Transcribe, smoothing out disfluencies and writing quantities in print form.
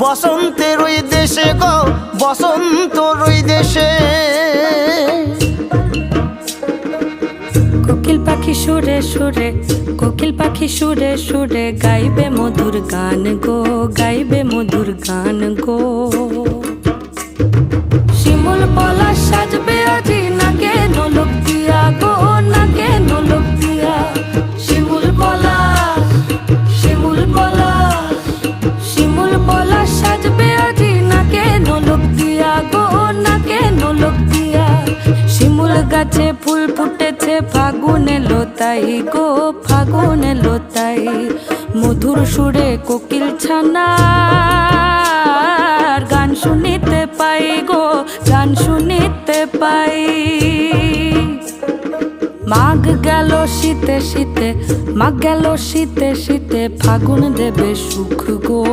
বসন্তের ওই দেশে গো, বসন্তর ওই দেশে কোকিল পাখি সুরে সুরে, কোকিল পাখি সুরে সুরে গাইবে মধুর গান গো, গাইবে মধুর গান গো। শিমুল পলাশ সাজবে আজি নাকে নোলক দিয়া গো, নাকে নোলক দিয়া। শিমুল পলাশ, শিমুল পলাশ, শিমুল পলাশ সাজবে আজি নাকে নোলক দিয়া গো, নাকে নোলক দিয়া। শিমুল গাছে ফুল ফুটেছে ফাগুন এলো তাই গো, ফাগুন এলো তাই। মধুর সুরে কোকিল ছানার গান শুনিতে পাই গো, গান শুনিতে পাই। মাঘ গেল শীতে শীতে, মাঘ গেল শীতে শীতে, ফাগুন দেবে সুখ গো।